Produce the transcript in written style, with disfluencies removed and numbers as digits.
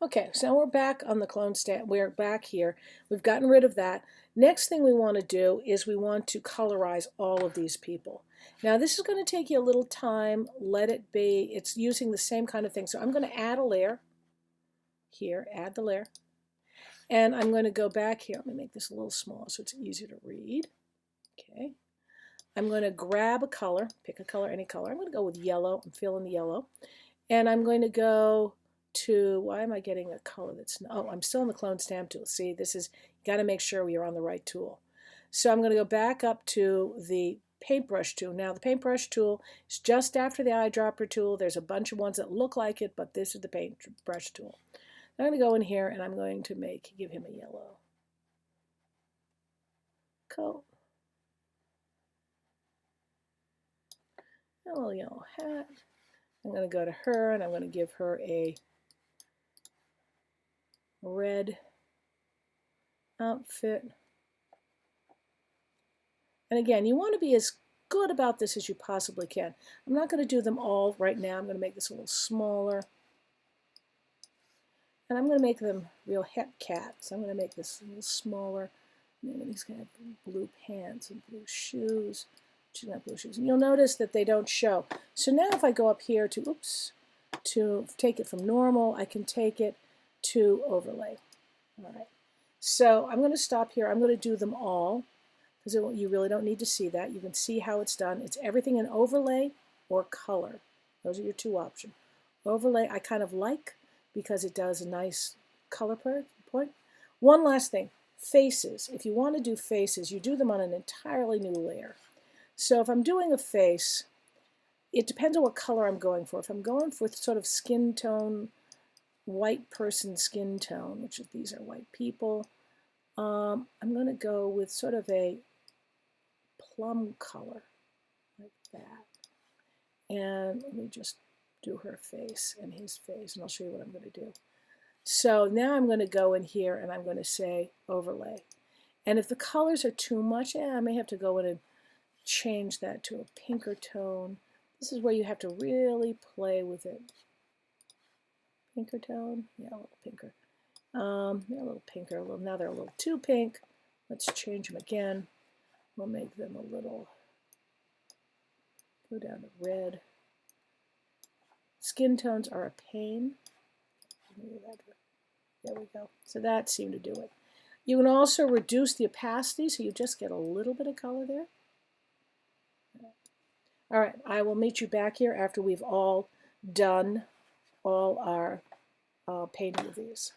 Okay, so we're back on the clone stamp. We're back here. We've gotten rid of that. Next thing we want to do is we want to colorize all of these people. Now this is going to take you a little time. Let it be. It's using the same kind of thing. So I'm going to add a layer here, add the layer. And I'm going to go back here. Let me make this a little smaller so it's easier to read. Okay. I'm going to grab a color, pick a color, any color. I'm going to go with yellow. I'm feeling the yellow. And I'm going to go to, why am I getting a color that's, oh, I'm still in the clone stamp tool. See, this is, you got to make sure you're on the right tool. So I'm going to go back up to the paintbrush tool. Now the paintbrush tool is just after the eyedropper tool. There's a bunch of ones that look like it, but this is the paintbrush tool. I'm going to go in here and I'm going to give him a yellow coat. A little yellow hat. I'm going to go to her and I'm going to give her a red outfit. And again, you want to be as good about this as you possibly can. I'm not going to do them all right now. I'm going to make this a little smaller. And I'm going to make them real hep cats. I'm going to make this a little smaller. And he's going to have blue pants and blue shoes. She's got blue shoes. And you'll notice that they don't show. So now if I go up here to, to take it from normal, I can take it to overlay. All right. So I'm going to stop here. I'm going to do them all because you really don't need to see that. You can see how it's done. It's everything in overlay or color. Those are your two options. Overlay I kind of like because it does a nice color point. One last thing, faces. If you want to do faces, you do them on an entirely new layer. So if I'm doing a face, it depends on what color I'm going for. If I'm going for sort of skin tone, white person skin tone, which is, these are white people, I'm going to go with sort of a plum color, like that. And let me just do her face and his face, and I'll show you what I'm going to do. So now I'm going to go in here and I'm going to say overlay. And if the colors are too much, I may have to go in and change that to a pinker tone. This is where you have to really play with it. Pinker tone? Yeah, a little pinker. Yeah, a little pinker. Now they're a little too pink. Let's change them again. We'll make them a little, go down to red. Skin tones are a pain. There we go. So that seemed to do it. You can also reduce the opacity so you just get a little bit of color there. All right, I will meet you back here after we've all done all our painting of these.